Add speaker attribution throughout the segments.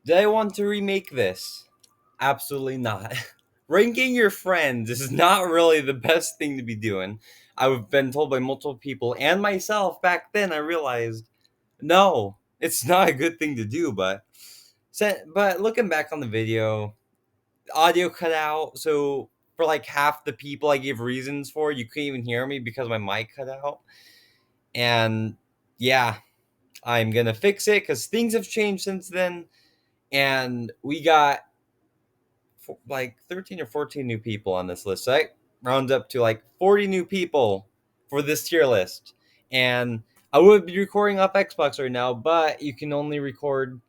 Speaker 1: Did I want to remake this? Absolutely not. Ranking your friends is not really the best thing to be doing. I've been told by multiple people and myself back then. I realized no, it's not a good thing to do. But looking back on the video, the audio cut out. So for like half the people I gave reasons for, you couldn't even hear me because my mic cut out. And yeah, I'm gonna fix it because things have changed since then. And we got like 13 or 14 new people on this list. So that rounds up to like 40 new people for this tier list. And I would be recording off Xbox right now, but you can only record.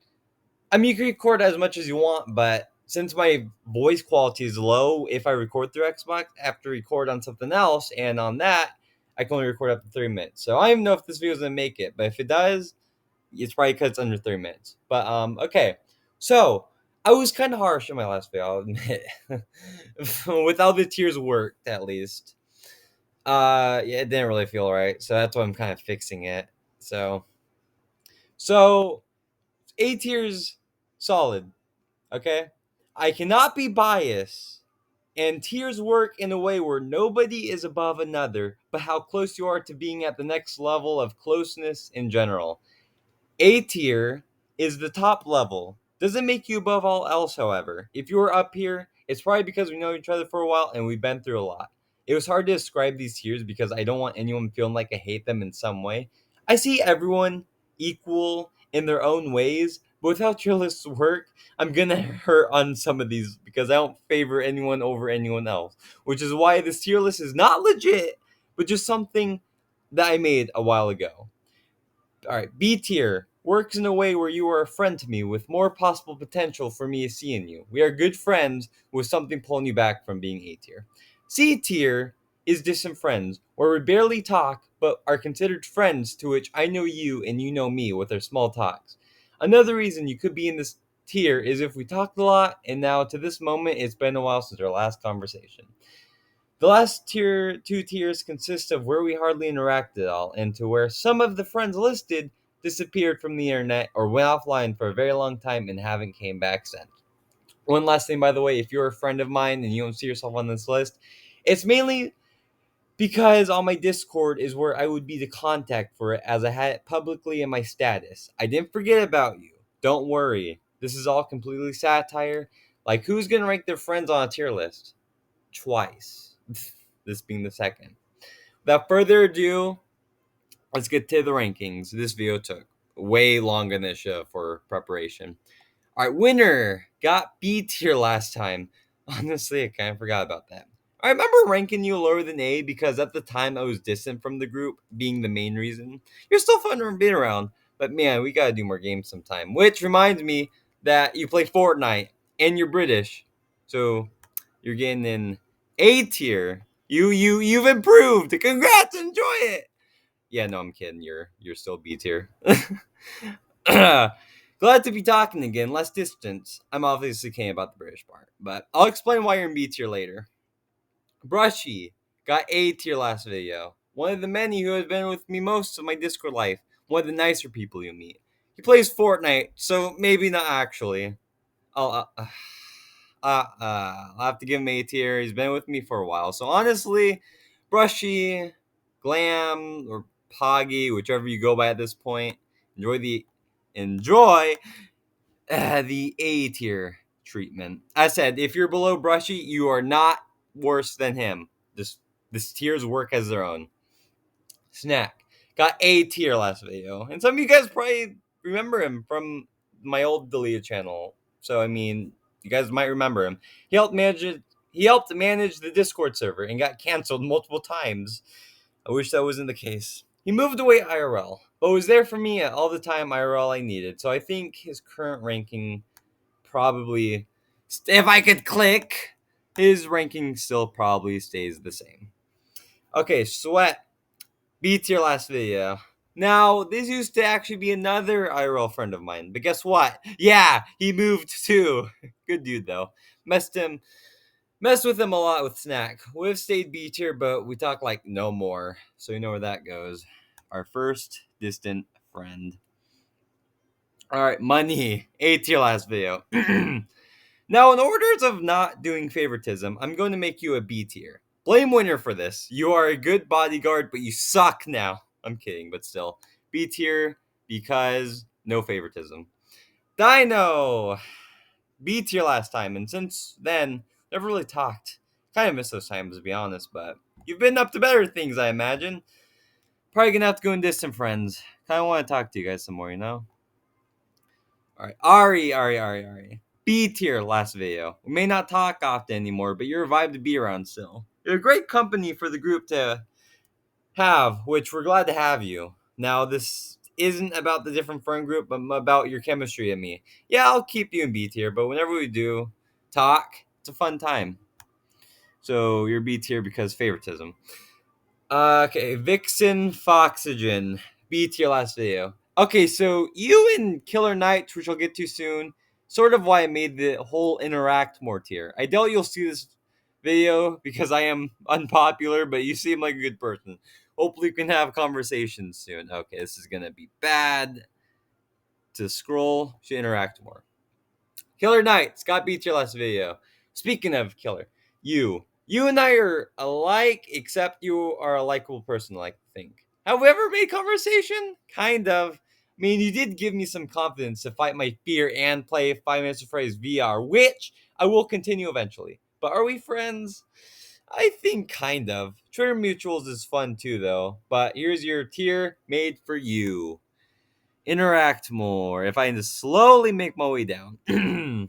Speaker 1: I mean, you can record as much as you want, but since my voice quality is low, if I record through Xbox, I have to record on something else. And on that, I can only record up to 3 minutes. So I don't even know if this video is going to make it. But if it does, it's probably because it's under 3 minutes. But okay. So I was kind of harsh in my last video, I'll admit. With how the tiers worked, at least. Yeah, it didn't really feel right. So that's why I'm kind of fixing it. So A tier's solid. Okay. I cannot be biased. And tiers work in a way where nobody is above another, but how close you are to being at the next level of closeness in general. A tier is the top level. Doesn't make you above all else, however. If you are up here, it's probably because we know each other for a while and we've been through a lot. It was hard to describe these tiers because I don't want anyone feeling like I hate them in some way. I see everyone equal in their own ways, but with how tier lists work, I'm gonna hurt on some of these because I don't favor anyone over anyone else. Which is why this tier list is not legit, but just something that I made a while ago. All right, B tier works in a way where you are a friend to me with more possible potential for me to see in you. We are good friends with something pulling you back from being A tier. C tier is distant friends, where we barely talk but are considered friends to which I know you and you know me with our small talks. Another reason you could be in this tier is if we talked a lot and now to this moment it's been a while since our last conversation. The last two tiers consist of where we hardly interact at all, and to where some of the friends listed disappeared from the internet or went offline for a very long time and haven't came back since. One last thing, by the way, if you're a friend of mine and you don't see yourself on this list, it's mainly because on my Discord is where I would be the contact for it as I had it publicly in my status. I didn't forget about you. Don't worry. This is all completely satire. Like, who's going to rank their friends on a tier list? Twice. This being the second. Without further ado, let's get to the rankings. This video took way longer than it should have for preparation. All right, winner got B tier last time. Honestly, I kind of forgot about that. I remember ranking you lower than A because at the time I was distant from the group, being the main reason. You're still fun to be around, but man, we gotta do more games sometime. Which reminds me that you play Fortnite and you're British, so you're getting an A tier. You've improved. Congrats, enjoy it. Yeah, no, I'm kidding. You're still B tier. Glad to be talking again. Less distance. I'm obviously kidding about the British part, but I'll explain why you're in B tier later. Brushy got A tier last video. One of the many who has been with me most of my Discord life. One of the nicer people you meet. He plays Fortnite, so maybe not actually. I'll I'll have to give him A tier. He's been with me for a while. So honestly, Brushy, Glam, or Poggy, whichever you go by at this point, enjoy the A tier treatment. I said, if you're below Brushy, you are not worse than him. Just this tiers work as their own. Snack got A tier last video, and some of you guys probably remember him from my old deleted channel. So I mean, you guys might remember him. He helped manage it. He helped manage the Discord server and got canceled multiple times. I wish that wasn't the case. He moved away IRL, but was there for me at all the time IRL I needed. So I think his current ranking probably, if I could click, his ranking still probably stays the same. Okay, Sweat. B tier last video. Now, this used to actually be another IRL friend of mine, but guess what? Yeah, he moved too. Good dude though. Messed with him a lot with Snack. Would have stayed B tier, but we talk like no more. So you know where that goes. Our first distant friend. All right, money. A tier last video. Now, in orders of not doing favoritism, I'm going to make you a B tier. Blame winner for this. You are a good bodyguard, but you suck now. I'm kidding, but still. B tier because no favoritism. Dino. B tier last time, and since then, never really talked. Kind of miss those times, to be honest, but you've been up to better things, I imagine. Probably gonna have to go in distant friends. Kind of want to talk to you guys some more, you know? Alright, Ari. B tier last video. We may not talk often anymore, but you're a vibe to be around still. You're a great company for the group to have, which we're glad to have you. Now, this isn't about the different friend group, but about your chemistry and me. Yeah, I'll keep you in B tier, but whenever we do talk, it's a fun time. So you're B tier because favoritism. Okay, Vixen Foxygen. B tier last video. Okay, so you and Killer Knights, which I'll get to soon, sort of why I made the whole interact more tier. I doubt you'll see this video because I am unpopular, but you seem like a good person. Hopefully we can have conversations soon. Okay, this is gonna be bad. To scroll, should interact more. Killer Knight, Scott beat your last video. Speaking of Killer, you and I are alike, except you are a likable person, I like to think. Have we ever made conversation? Kind of. I mean, you did give me some confidence to fight my fear and play 5 Minutes of Phrase VR, which I will continue eventually. But are we friends? I think kind of. Twitter Mutuals is fun too, though. But here's your tier made for you. Interact more. If I can just slowly make my way down.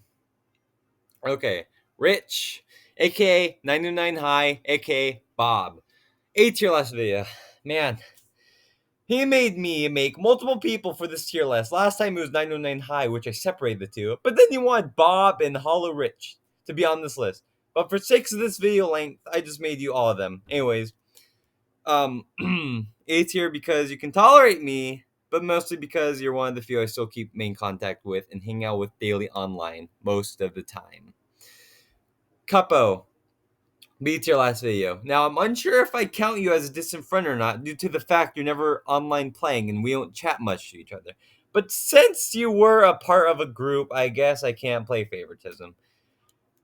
Speaker 1: Okay. Rich, aka 909 High, aka Bob. 8 tier last video. Man, he made me make multiple people for this tier list. Last time it was 909 High, which I separated the two. But then he wanted Bob and Hollow Rich to be on this list. But for sakes of this video length, I just made you all of them. Anyways, um, A tier because you can tolerate me, but mostly because you're one of the few I still keep main contact with and hang out with daily online most of the time. Cupo, B tier last video. Now, I'm unsure if I count you as a distant friend or not due to the fact you're never online playing and we don't chat much to each other. But since you were a part of a group, I guess I can't play favoritism.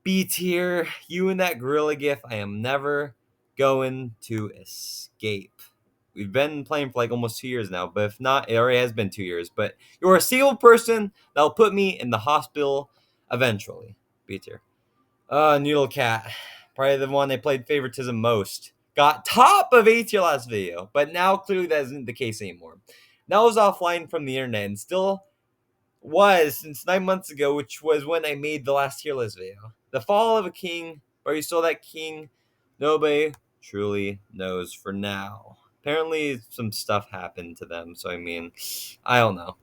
Speaker 1: B tier, you and that gorilla gif, I am never going to escape. We've been playing for like almost 2 years now, but if not, it already has been 2 years. But you're a single person that'll put me in the hospital eventually. B tier. Noodle Cat. Probably the one I played favoritism most. Got top of A tier last video, but now clearly that isn't the case anymore. Now I was offline from the internet and still was since 9 months ago, which was when I made the last tier list video. The fall of a king. Are you still that king? Nobody truly knows for now. Apparently, some stuff happened to them, so I mean, I don't know.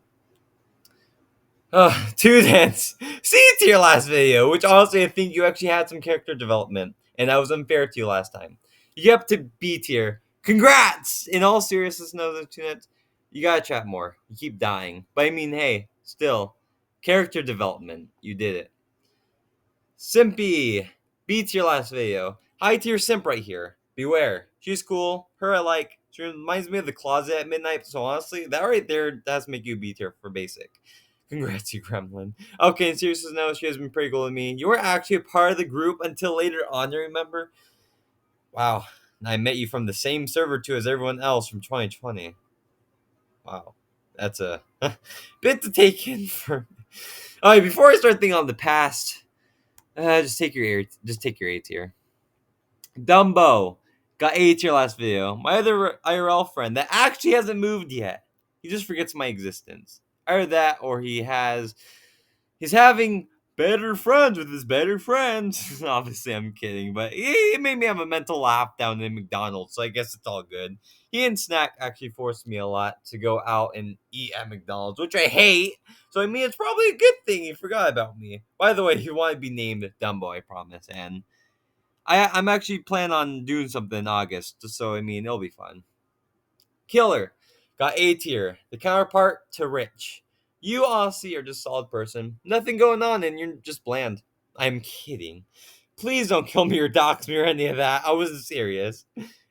Speaker 1: Two dance. See to your last video, which honestly I think you actually had some character development, and that was unfair to you last time. You get up to B tier. Congrats! In all seriousness, no, the two nets, you gotta chat more. You keep dying. But I mean, hey, still, character development. You did it. Simpy. B tier last video. High tier simp right here. Beware. She's cool. Her I like. She reminds me of the closet at midnight. So honestly, that right there does make you B tier for basic. Congrats, you gremlin. Okay, in seriousness, no, she has been pretty cool with me. You were actually a part of the group until later on, you remember? Wow. I met you from the same server too as everyone else from 2020. Wow. That's a bit to take in for. Alright, before I start thinking on the past, just take your A tier. Dumbo got A tier last video. My other IRL friend that actually hasn't moved yet. He just forgets my existence. Either that or he's having better friends with his better friends. Obviously, I'm kidding, but he made me have a mental laugh down in McDonald's, so I guess it's all good. He and Snack actually forced me a lot to go out and eat at McDonald's, which I hate. So, I mean, it's probably a good thing he forgot about me. By the way, he wanted to be named Dumbo, I promise. And I'm actually planning on doing something in August, so, I mean, it'll be fun. Killer got A tier, the counterpart to Rich. You honestly are just a solid person. Nothing going on and you're just bland. I'm kidding. Please don't kill me or dox me or any of that. I wasn't serious.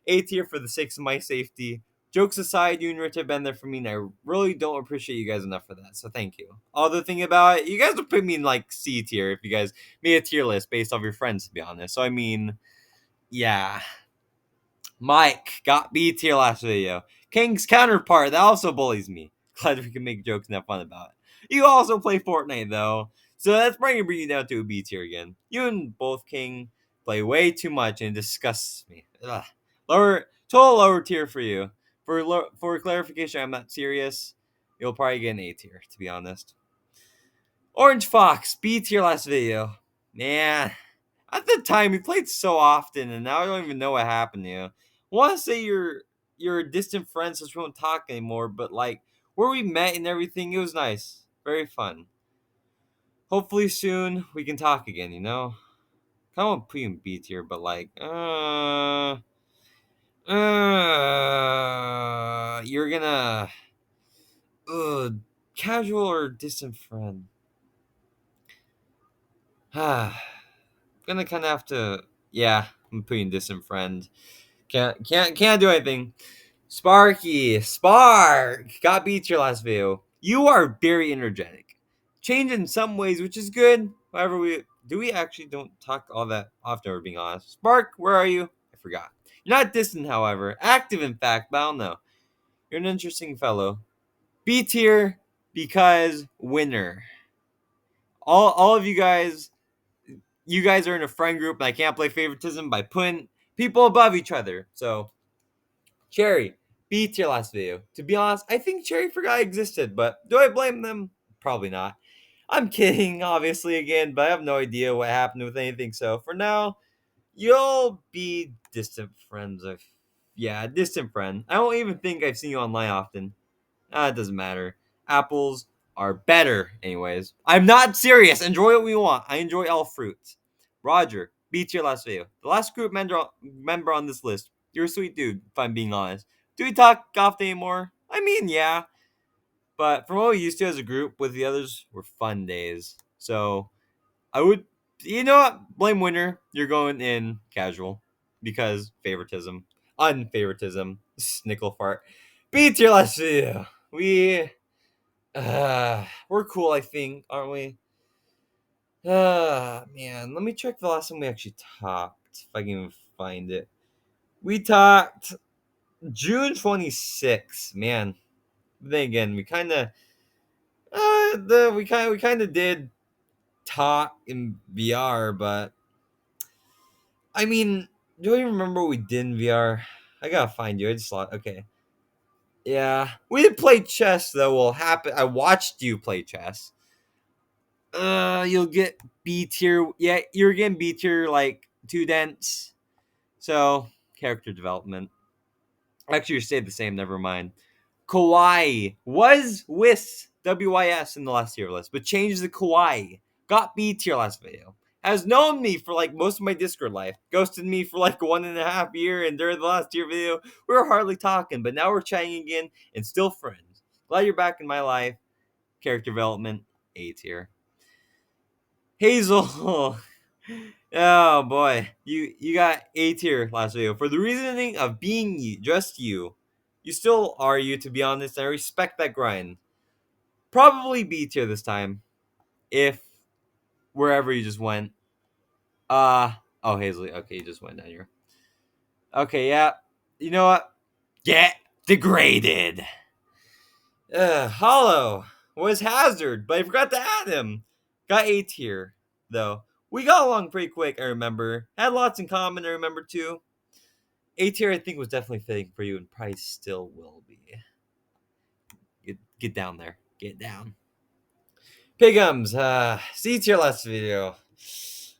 Speaker 1: A tier for the sake of my safety. Jokes aside, you and Rich have been there for me, and I really don't appreciate you guys enough for that. So thank you. Other thing about it, you guys would put me in like C tier if you guys made a tier list based off your friends, to be honest. So I mean, yeah. Mike got B tier last video. King's counterpart that also bullies me. Glad we can make jokes and have fun about it. You also play Fortnite though, so that's bringing you down to a B tier again. You and both King play way too much and it disgusts me. Ugh. Total lower tier for you. For clarification, I'm not serious. You'll probably get an A tier, to be honest. Orange Fox B tier last video. Man, at the time, we played so often, and now I don't even know what happened to you. I want to say you're a distant friend, since we don't talk anymore. But like where we met and everything, it was nice, very fun. Hopefully soon we can talk again. You know, kind of want to put you in B tier, but like, you're gonna, casual or distant friend. Gonna kind of have to, yeah. I'm putting distant friend. Can't do anything. Spark got beat your last video. You are very energetic. Change in some ways, which is good. However, we actually don't talk all that often. We're being honest. Spark, where are you? I forgot. You're not distant, however. Active, in fact, but I don't know. You're an interesting fellow. B tier because winner. All of you guys are in a friend group, and I can't play favoritism by putting people above each other. So Cherry, B tier last video. To be honest, I think Cherry forgot I existed, but do I blame them? Probably not. I'm kidding, obviously, again, but I have no idea what happened with anything. So for now, you'll be distant friends. Yeah, distant friend. I don't even think I've seen you online often. It doesn't matter. Apples are better, anyways. I'm not serious. Enjoy what we want. I enjoy all fruits. Roger, B tier last video. The last group member on this list. You're a sweet dude, if I'm being honest. Do we talk often anymore? I mean, yeah. But from what we used to as a group with the others were fun days. So I would, you know what? Blame winner. You're going in casual because favoritism, unfavoritism, snickle fart. B tier last video. We're cool, I think, aren't we? Man, let me check the last time we actually talked, if I can even find it. We talked June 26th, man. Then again, we kind of did talk in VR, but I mean, do I even remember what we did in VR? I gotta find you. I just thought, okay, yeah, we did play chess though. Will happen. I watched you play chess. You'll get B tier. Yeah, you're getting B tier like too dense. So character development. Actually, you stayed the same. Never mind. Kawaii was with WYS in the last tier list, but changed the Kawaii. Got B tier last video. Has known me for like most of my Discord life. Ghosted me for like 1.5 years, and during the last tier video, we were hardly talking, but now we're chatting again and still friends. Glad you're back in my life. Character development, A tier. Hazel. Oh boy, you got A tier last video for the reasoning of being just you. You still are you, to be honest. I respect that grind. Probably B tier this time, if wherever you just went. Oh Hazel. Okay, you just went down here. Okay, yeah. You know what? Get degraded. Hollow was Hazard, but I forgot to add him. Got A tier though. We got along pretty quick. I remember. Had lots in common. I remember too. A tier, I think, was definitely fitting for you, and probably still will be. Get down there. Get down. Pigums, C tier last video.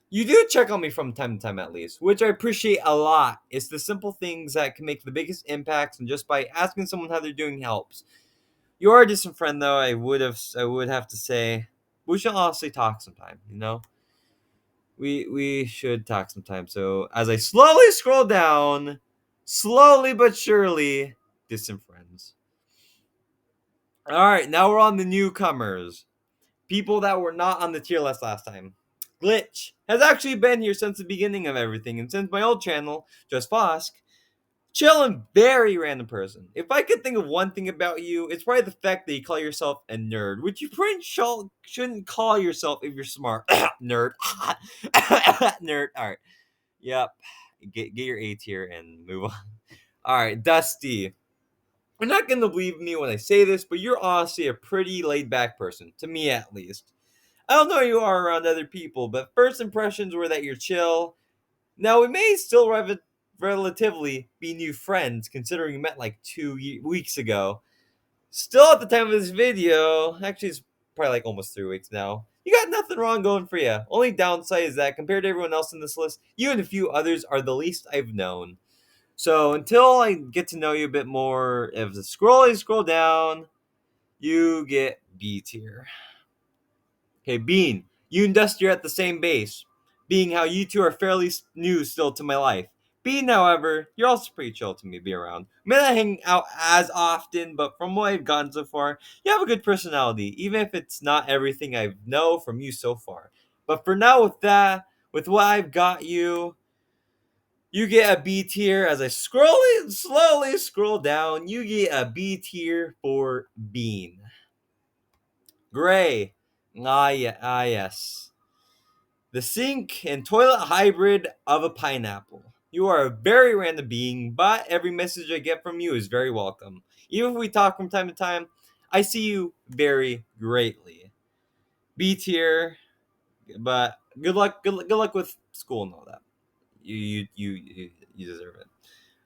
Speaker 1: You do check on me from time to time at least, which I appreciate a lot. It's the simple things that can make the biggest impacts, and just by asking someone how they're doing helps. You are a distant friend, though. I would have to say, we should honestly talk sometime. You know, we should talk sometime. So as I slowly scroll down, slowly but surely, distant friends. All right, now we're on the newcomers. People that were not on the tier list last time. Glitch has actually been here since the beginning of everything, and since my old channel, Just Fosk, Chill and very random person. If I could think of one thing about you, it's probably the fact that you call yourself a nerd, which you pretty shouldn't call yourself if you're smart. Nerd. Nerd. All right. Yep. Get your A tier and move on. All right, Dusty. You're not gonna believe me when I say this, but you're honestly a pretty laid back person, to me at least. I don't know how you are around other people, but first impressions were that you're chill. Now, we may still relatively be new friends, considering we met like 2 weeks ago. Still, at the time of this video, actually, it's probably like almost 3 weeks now. You got nothing wrong going for you. Only downside is that compared to everyone else in this list, you and a few others are the least I've known. So until I get to know you a bit more, if the scroll down, you get B tier. Okay, Bean, you and Dusty are at the same base, being how you two are fairly new still to my life. Bean, however, you're also pretty chill to me be around. May not hang out as often, but from what I've gotten so far, you have a good personality, even if it's not everything I know from you so far. But for now, with what I've got you, you get a B tier. As I slowly scroll down, you get a B tier for Bean. Gray. Yes. The sink and toilet hybrid of a pineapple. You are a very random being, but every message I get from you is very welcome. Even if we talk from time to time, I see you very greatly. B tier, but good luck with school and all that. You deserve it.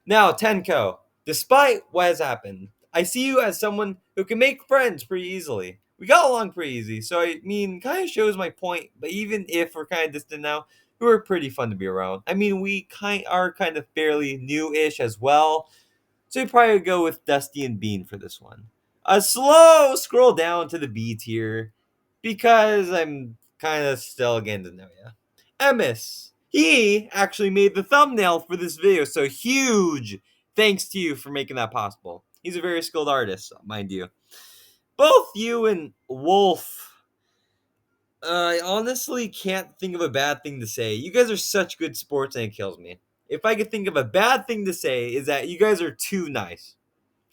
Speaker 1: Now, Tenko, despite what has happened, I see you as someone who can make friends pretty easily. We got along pretty easy, so I mean, kind of shows my point. But even if we're kind of distant now, we were pretty fun to be around. I mean, we are kind of fairly new-ish as well, so we probably go with Dusty and Bean for this one. A slow scroll down to the B tier because I'm kind of still getting to know you. Emis. He actually made the thumbnail for this video, so huge thanks to you for making that possible. He's a very skilled artist, mind you. Both you and Wolf, I honestly can't think of a bad thing to say. You guys are such good sports and it kills me. If I could think of a bad thing to say, is that you guys are too nice.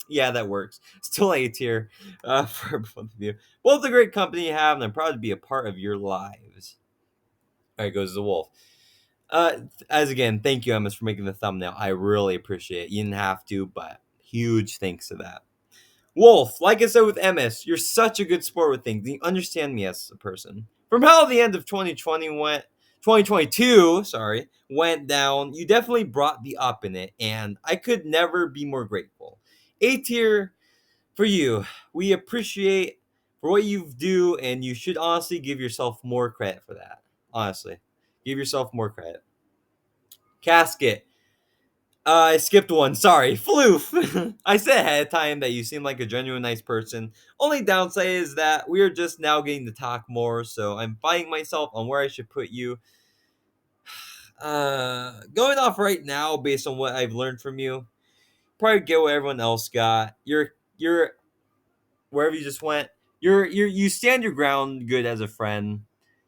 Speaker 1: Yeah, that works. Still A tier for both of you. Both a great company you have, and I'm proud to be a part of your lives. All right, goes the Wolf. As again, thank you, Emma, for making the thumbnail. I really appreciate it. You didn't have to, but huge thanks to that. Wolf, like I said with MS, you're such a good sport with things. You understand me as a person. From how the end of 2022, went down, you definitely brought the up in it, and I could never be more grateful. A tier for you. We appreciate for what you do, and you should honestly give yourself more credit for that. Honestly, give yourself more credit. Casket. I skipped one. Sorry. Floof. I said ahead of time that you seem like a genuine nice person. Only downside is that we are just now getting to talk more, so I'm fighting myself on where I should put you. Going off right now based on what I've learned from you, probably get what everyone else got. You're wherever you just went. You stand your ground good as a friend.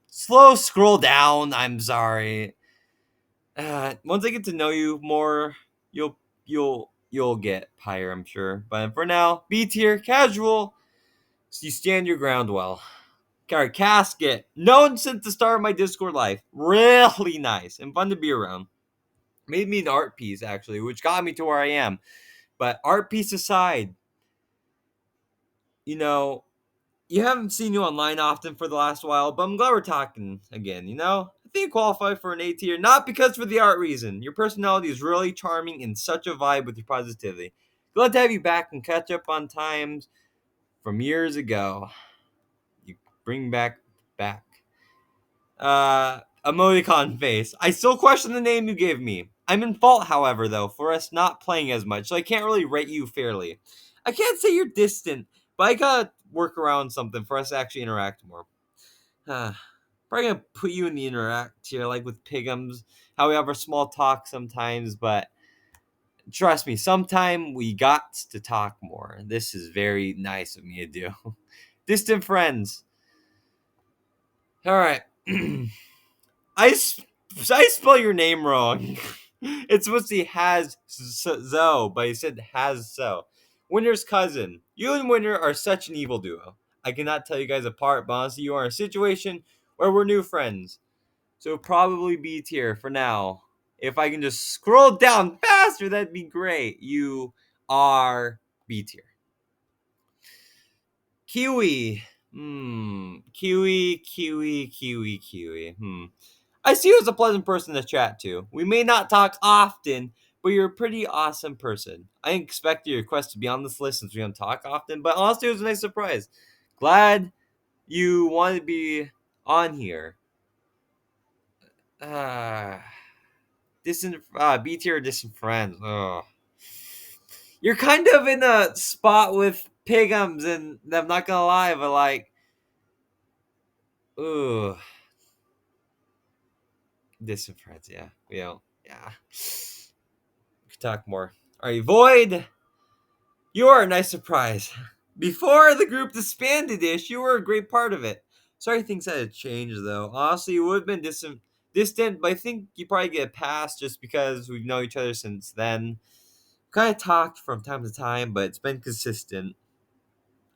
Speaker 1: Slow scroll down. I'm sorry. Once I get to know you more, you'll get higher, I'm sure. But for now, B tier, casual. So you stand your ground well. Alright, Casket. Known since the start of my Discord life. Really nice and fun to be around. Made me an art piece, actually, which got me to where I am. But art piece aside, you know, you haven't seen you online often for the last while, but I'm glad we're talking again, you know? I think you qualify for an A tier, not because for the art reason. Your personality is really charming and such a vibe with your positivity. Glad to have you back and catch up on times from years ago. You bring back. Emoticon face. I still question the name you gave me. I'm in fault, however, though, for us not playing as much, so I can't really rate you fairly. I can't say you're distant, but I gotta work around something for us to actually interact more. Probably gonna put you in the interact tier, like with Pigums, how we have our small talk sometimes, but trust me, sometime we got to talk more. This is very nice of me to do. Distant friends. All right. I spell your name wrong. It's supposed to be has so, but he said has so. Winter's cousin. You and Winter are such an evil duo. I cannot tell you guys apart, but honestly, you are in a situation where we're new friends. So probably B tier for now. If I can just scroll down faster, that'd be great. You are B tier. Kiwi. Kiwi. I see you as a pleasant person to chat to. We may not talk often, but you're a pretty awesome person. I didn't expect your request to be on this list since we don't talk often, but honestly, it was a nice surprise. Glad you wanted to be on here. Ah, distant B tier, distant friends. Ugh. You're kind of in a spot with Pigums, and I'm not gonna lie, but like, ooh, distant friends. Yeah, we don't. Yeah, we could talk more. All right, Void. You are a nice surprise. Before the group disbanded ish, you were a great part of it. Sorry things had to change though. Honestly, it would have been distant, but I think you probably get past just because we've known each other since then. Kind of talked from time to time, but it's been consistent.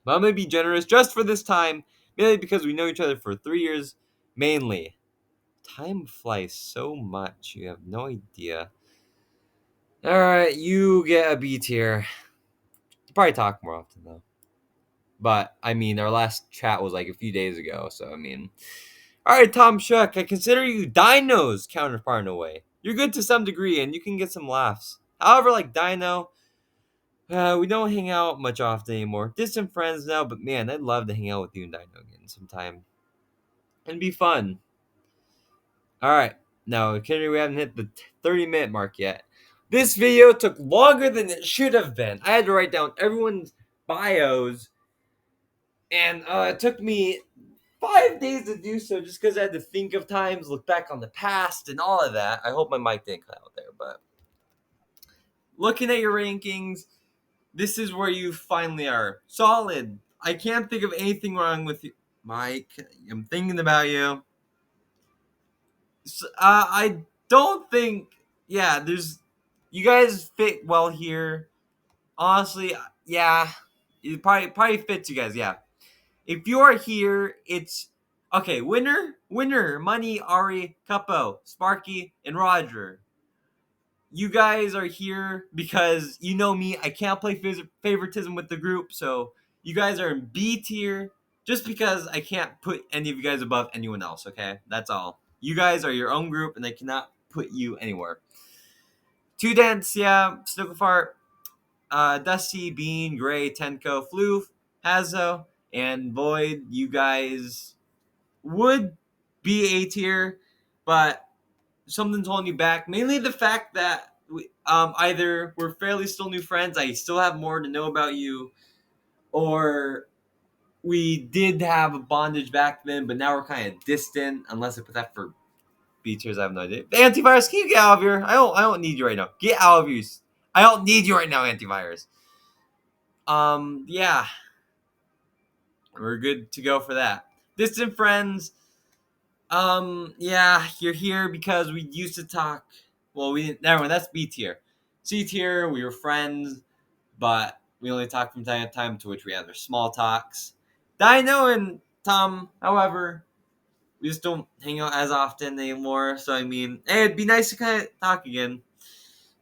Speaker 1: But I'm gonna be generous just for this time, mainly because we know each other for 3 years, mainly. Time flies so much, you have no idea. Alright, you get a B tier. You probably talk more often though. But I mean, our last chat was like a few days ago, so I mean, all right, Tom Shuck, I consider you Dino's counterpart in a way. You're good to some degree, and you can get some laughs. However, like Dino, we don't hang out much often anymore. Distant friends now, but man, I'd love to hang out with you and Dino again sometime. It'd be fun. All right, now considering we haven't hit the 30-minute mark yet. This video took longer than it should have been. I had to write down everyone's bios, and it took me 5 days to do so just because I had to think of times, look back on the past, and all of that. I hope my mic didn't cut out there, but looking at your rankings, this is where you finally are. Solid. I can't think of anything wrong with you, Mike. I'm thinking about you. I don't think, yeah, you guys fit well here. Honestly, yeah, it probably fits you guys, yeah. If you are here, it's okay. Winner, Money, Ari, Capo, Sparky, and Roger. You guys are here because you know me. I can't play favoritism with the group, so you guys are in B tier just because I can't put any of you guys above anyone else. Okay, that's all. You guys are your own group, and I cannot put you anywhere. Two Dents, yeah, Snooklefart, Dusty, Bean, Gray, Tenko, Floof, Hazo, and Void. You guys would be A tier, but something's holding you back. Mainly the fact that either we're fairly still new friends, I still have more to know about you, or we did have a bondage back then, but now we're kind of distant. Unless I put that for B tiers, I have no idea. Antivirus, can you get out of here? I don't need you right now. Get out of here. I don't need you right now, antivirus. Yeah, we're good to go for that. Distant friends. Yeah, you're here because we used to talk. Well, we didn't. Never mind. That's B tier. C tier, we were friends, but we only talk from time to time. To which we had our small talks. Dino and Tom, however, we just don't hang out as often anymore. So I mean, hey, it'd be nice to kind of talk again.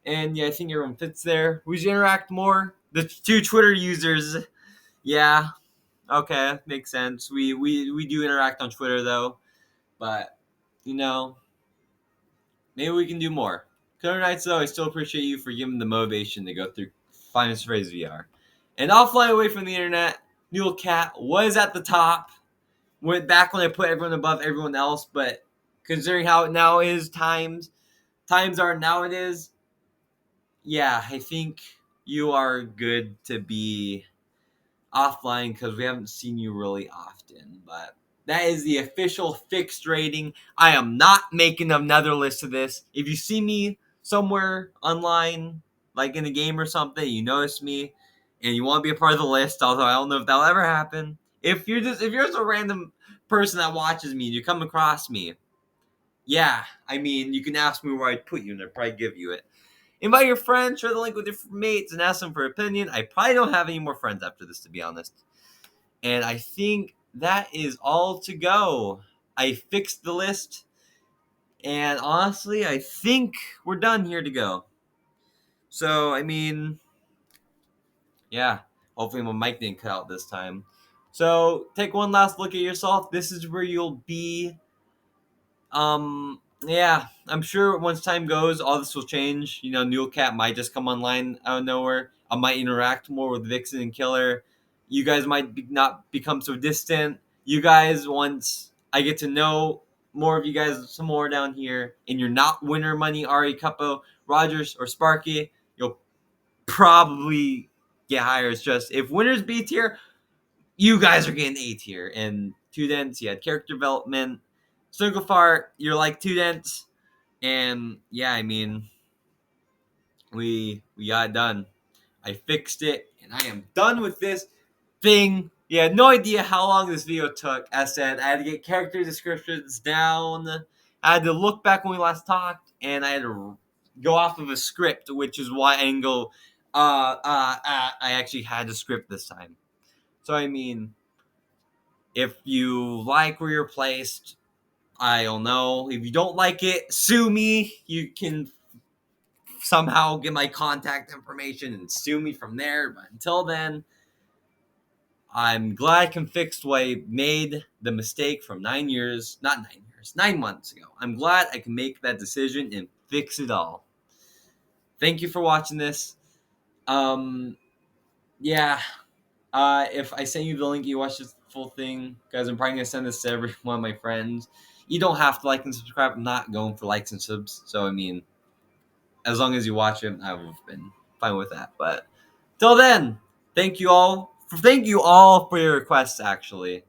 Speaker 1: And yeah, I think everyone fits there. We should interact more. The two Twitter users, yeah, okay, makes sense. We do interact on Twitter though, but you know, maybe we can do more. Killer Knights, though, I still appreciate you for giving the motivation to go through Finest Phrase VR. And offline away from the internet, Mule Cat was at the top. Went back when I put everyone above everyone else, but considering how it now is, times are now it is. Yeah, I think you are good to be offline because we haven't seen you really often. But that is the official fixed rating. I am not making another list of this. If you see me somewhere online, like in a game or something, you notice me and you want to be a part of the list, although I don't know if that'll ever happen. If you're just a random person that watches me and you come across me, yeah, I mean, you can ask me where I'd put you, and I'd probably give you it. Invite your friends, share the link with your mates, and ask them for opinion. I probably don't have any more friends after this, to be honest. And I think that is all to go. I fixed the list, and honestly, I think we're done here to go. So, I mean, yeah, hopefully my mic didn't cut out this time. So, take one last look at yourself. This is where you'll be. Yeah, I'm sure once time goes, all this will change. You know, Newell Cat might just come online out of nowhere. I might interact more with Vixen and Killer. You guys might not become so distant. You guys, once I get to know more of you guys some more down here, and you're not winner money, Ari, Cuppo, Rogers, or Sparky, you'll probably get higher. It's just if winners B tier, you guys are getting A tier. And Two Dents, you had character development. Snugglefart, you're like Two Dents. And yeah, I mean, we got it done. I fixed it, and I am done with this thing. You had no idea how long this video took. As said, I had to get character descriptions down. I had to look back when we last talked, and I had to go off of a script, which is why I didn't go. I actually had a script this time. So I mean, if you like where you're placed, I don't know. If you don't like it, sue me. You can somehow get my contact information and sue me from there. But until then, I'm glad I can fix what I made the mistake from 9 years, not 9 years, 9 months ago. I'm glad I can make that decision and fix it all. Thank you for watching this. Yeah. If I send you the link, you watch this full thing, guys. I'm probably gonna send this to every one of my friends. You don't have to like and subscribe. I'm not going for likes and subs. So I mean, as long as you watch it, I've been fine with that. But till then, thank you all. Thank you all for your requests. Actually,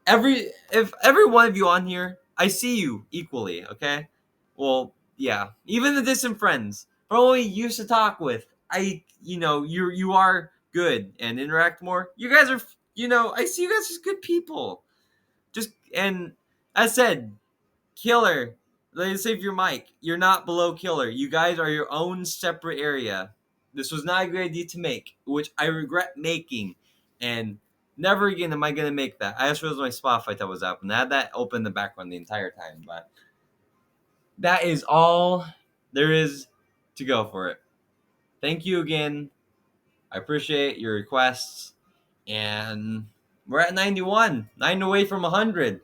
Speaker 1: if every one of you on here, I see you equally. Okay, well, yeah, even the distant friends, probably used to talk with. You are good and interact more. You guys are, I see you guys as good people. Just and as said, Killer, let's save your mic. You're not below Killer. You guys are your own separate area. This was not a good idea to make, which I regret making. And never again am I going to make that. I just realized my Spotify tab was up, and I had that open in the background the entire time. But that is all there is to go for it. Thank you again. I appreciate your requests. And we're at 91, 9 away from 100.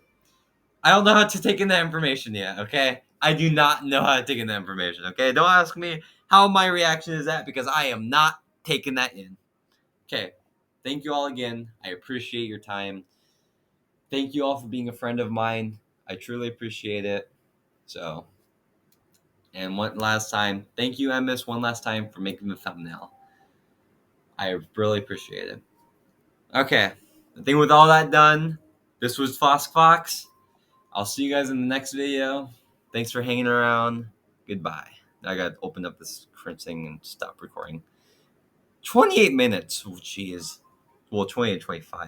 Speaker 1: I don't know how to take in that information yet, okay? I do not know how to take in that information, okay? Don't ask me how my reaction is at because I am not taking that in. Okay. Thank you all again. I appreciate your time. Thank you all for being a friend of mine. I truly appreciate it. So, and one last time, thank you, Emis, one last time for making the thumbnail. I really appreciate it. Okay. I think with all that done, this was Fox. I'll see you guys in the next video. Thanks for hanging around. Goodbye. I gotta open up this cringe thing and stop recording. 28 minutes. Oh, jeez. Well, 20 to 25.